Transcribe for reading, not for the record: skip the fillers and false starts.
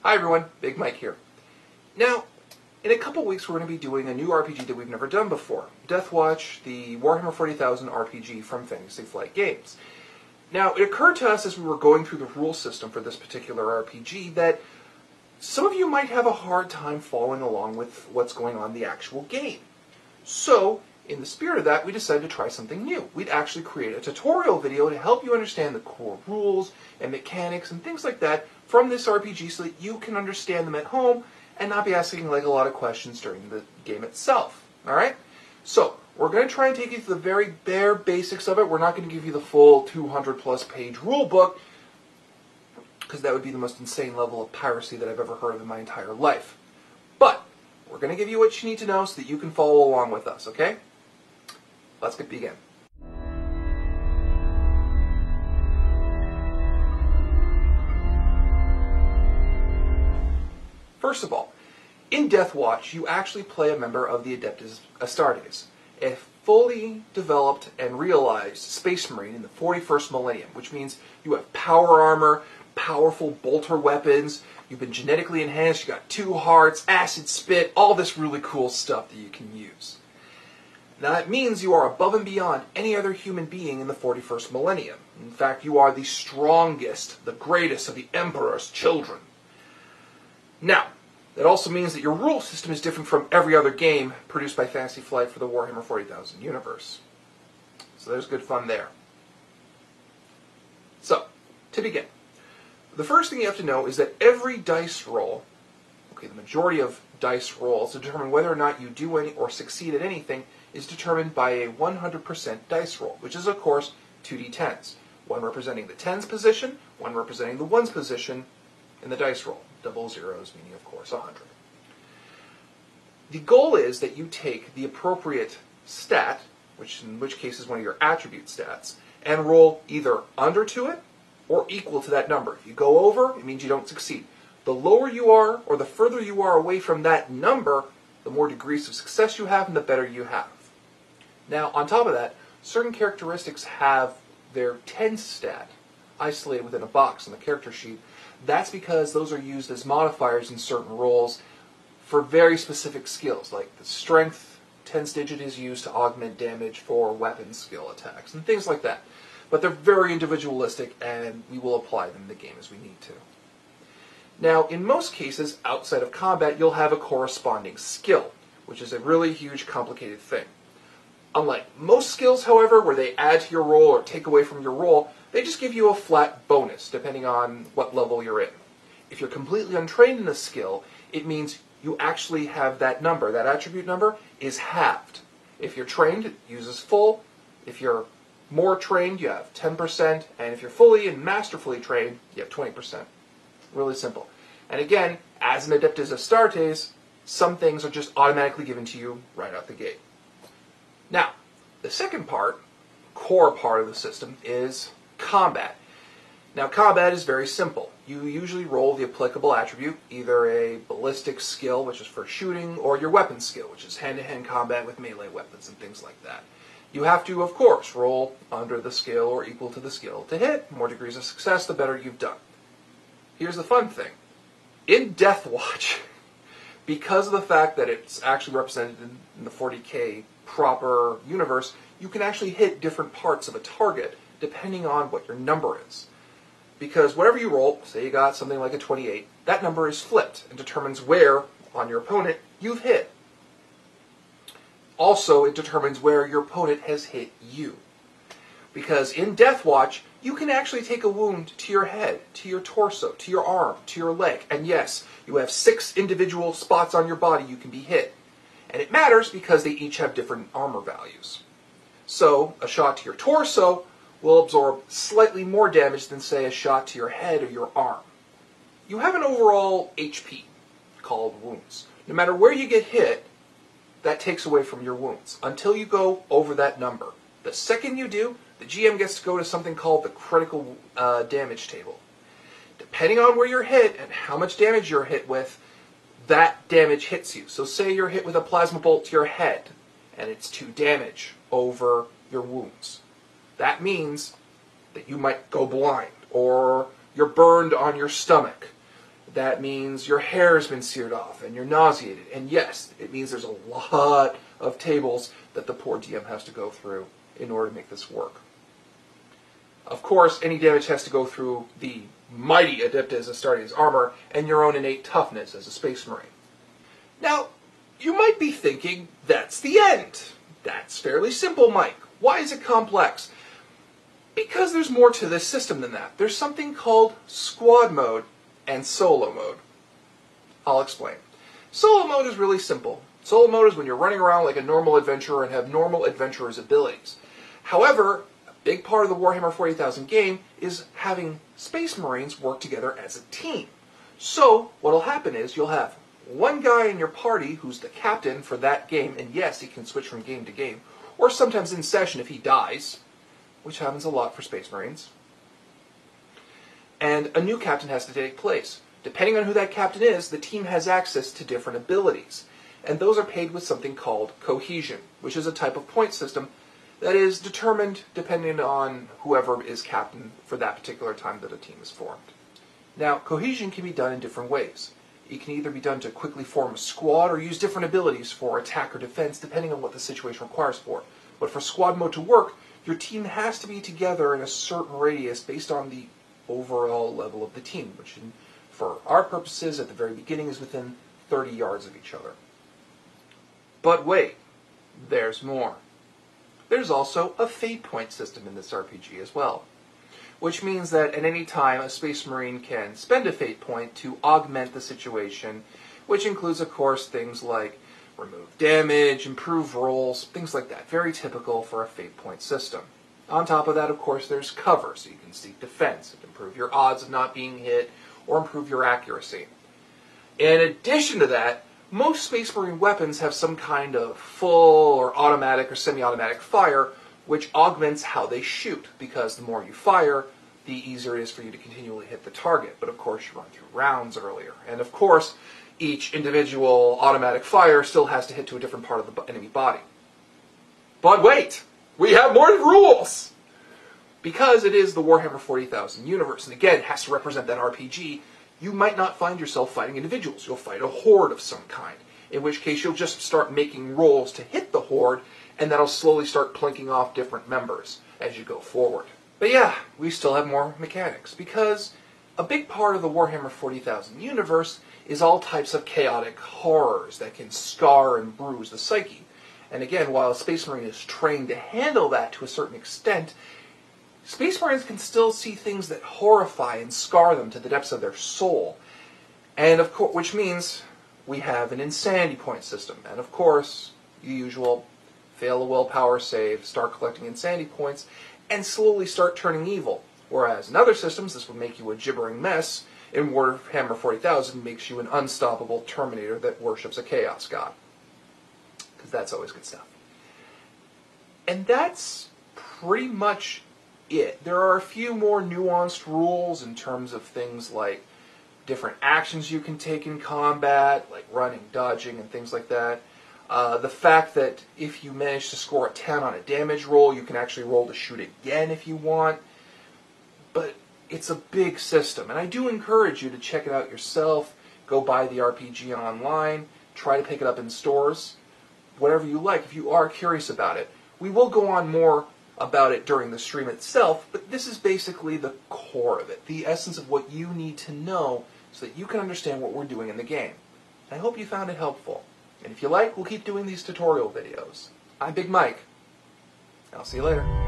Hi everyone, Big Mike here. Now, in a couple weeks we're going to be doing a new RPG that we've never done before. Deathwatch, the Warhammer 40,000 RPG from Fantasy Flight Games. Now, it occurred to us as we were going through the rule system for this particular RPG that some of you might have a hard time following along with what's going on in the actual game. So, in the spirit of that, we decided to try something new. We'd actually create a tutorial video to help you understand the core rules and mechanics and things like that from this RPG so that you can understand them at home and not be asking like a lot of questions during the game itself. Alright? So, we're going to try and take you through the very bare basics of it. We're not going to give you the full 200 plus page rule book because that would be the most insane level of piracy that I've ever heard of in my entire life. But, we're going to give you what you need to know so that you can follow along with us, okay? Let's begin. First of all, in Deathwatch, you actually play a member of the Adeptus Astartes, a fully developed and realized Space Marine in the 41st millennium, which means you have power armor, powerful bolter weapons, you've been genetically enhanced, you got 2 hearts, acid spit, all this really cool stuff that you can use. Now that means you are above and beyond any other human being in the 41st millennium. In fact, you are the strongest, the greatest of the Emperor's children. Now, that also means that your rule system is different from every other game produced by Fantasy Flight for the Warhammer 40,000 universe. So there's good fun there. So, to begin, the first thing you have to know is that every dice roll, the majority of dice rolls to determine whether or not you do any or succeed at anything is determined by a 100% dice roll, which is, of course, 2d10s. One representing the 10's position, one representing the 1's position in the dice roll. Double zeros meaning, of course, 100. The goal is that you take the appropriate stat, which in which case is one of your attribute stats, and roll either under to it or equal to that number. If you go over, it means you don't succeed. The lower you are, or the further you are away from that number, the more degrees of success you have and the better you have. Now, on top of that, certain characteristics have their 10 stat isolated within a box on the character sheet. That's because those are used as modifiers in certain roles for very specific skills, like the strength 10's digit is used to augment damage for weapon skill attacks, and things like that. But they're very individualistic, and we will apply them in the game as we need to. Now, in most cases, outside of combat, you'll have a corresponding skill, which is a really huge, complicated thing. Unlike most skills, however, where they add to your roll or take away from your roll, they just give you a flat bonus, depending on what level you're in. If you're completely untrained in a skill, it means you actually have that number. That attribute number is halved. If you're trained, it uses full. If you're more trained, you have 10%. And if you're fully and masterfully trained, you have 20%. Really simple. And again, as an Adeptus Astartes, some things are just automatically given to you right out the gate. Now, the second part, core part of the system, is combat. Now, combat is very simple. You usually roll the applicable attribute, either a ballistic skill, which is for shooting, or your weapon skill, which is hand-to-hand combat with melee weapons and things like that. You have to, of course, roll under the skill or equal to the skill to hit. More degrees of success, the better you've done. Here's the fun thing. In Deathwatch, because of the fact that it's actually represented in the 40K proper universe, you can actually hit different parts of a target depending on what your number is. Because whatever you roll, say you got something like a 28, that number is flipped and determines where, on your opponent, you've hit. Also, it determines where your opponent has hit you. Because in Deathwatch, you can actually take a wound to your head, to your torso, to your arm, to your leg. And yes, you have 6 individual spots on your body you can be hit. And it matters because they each have different armor values. So, a shot to your torso will absorb slightly more damage than, say, a shot to your head or your arm. You have an overall HP, called wounds. No matter where you get hit, that takes away from your wounds, until you go over that number. The second you do, the GM gets to go to something called the critical damage table. Depending on where you're hit and how much damage you're hit with, that damage hits you. So say you're hit with a plasma bolt to your head, and it's 2 damage over your wounds. That means that you might go blind, or you're burned on your stomach. that means your hair has been seared off and you're nauseated. And yes, it means there's a lot of tables that the poor DM has to go through in order to make this work. Of course, any damage has to go through the mighty Adeptus Astartes armor and your own innate toughness as a Space Marine. Now, you might be thinking, that's the end. That's fairly simple, Mike. Why is it complex? Because there's more to this system than that. There's something called squad mode and solo mode. I'll explain. Solo mode is really simple. Solo mode is when you're running around like a normal adventurer and have normal adventurer's abilities. However, a big part of the Warhammer 40,000 game is having Space Marines work together as a team. So, what'll happen is you'll have one guy in your party who's the captain for that game, and yes, he can switch from game to game, or sometimes in session if he dies, which happens a lot for Space Marines. And a new captain has to take place. Depending on who that captain is, the team has access to different abilities. And those are paid with something called cohesion, which is a type of point system that is determined depending on whoever is captain for that particular time that a team is formed. Now, cohesion can be done in different ways. It can either be done to quickly form a squad or use different abilities for attack or defense, depending on what the situation requires for it. But for squad mode to work, your team has to be together in a certain radius based on the overall level of the team, which for our purposes at the very beginning is within 30 yards of each other. But wait, there's more. There's also a fate point system in this RPG as well, which means that at any time a Space Marine can spend a fate point to augment the situation, which includes, of course, things like remove damage, improve rolls, things like that. Very typical for a fate point system. On top of that, of course, there's cover, so you can seek defense and improve your odds of not being hit or improve your accuracy. In addition to that, most Space Marine weapons have some kind of full or automatic or semi-automatic fire, which augments how they shoot, because the more you fire, the easier it is for you to continually hit the target. But of course, you run through rounds earlier. And of course, each individual automatic fire still has to hit to a different part of the enemy body. But wait! We have more rules! Because it is the Warhammer 40,000 universe, and again, it has to represent that RPG, you might not find yourself fighting individuals. You'll fight a horde of some kind, in which case you'll just start making rolls to hit the horde, and that'll slowly start plinking off different members as you go forward. But yeah, we still have more mechanics, because a big part of the Warhammer 40,000 universe is all types of chaotic horrors that can scar and bruise the psyche. And again, while a Space Marine is trained to handle that to a certain extent, Space Marines can still see things that horrify and scar them to the depths of their soul. And of course, which means we have an insanity point system. And of course, the usual fail a willpower save, start collecting insanity points, and slowly start turning evil. Whereas in other systems, this would make you a gibbering mess. In Warhammer 40,000, makes you an unstoppable Terminator that worships a Chaos God. Because that's always good stuff. And that's pretty much it. There are a few more nuanced rules in terms of things like different actions you can take in combat, like running, dodging, and things like that. The fact that if you manage to score a 10 on a damage roll, you can actually roll to shoot again if you want. But it's a big system, and I do encourage you to check it out yourself. Go buy the RPG online. Try to pick it up in stores. Whatever you like, if you are curious about it. We will go on more about it during the stream itself, but this is basically the core of it, the essence of what you need to know so that you can understand what we're doing in the game. I hope you found it helpful. And if you like, we'll keep doing these tutorial videos. I'm Big Mike. I'll see you later.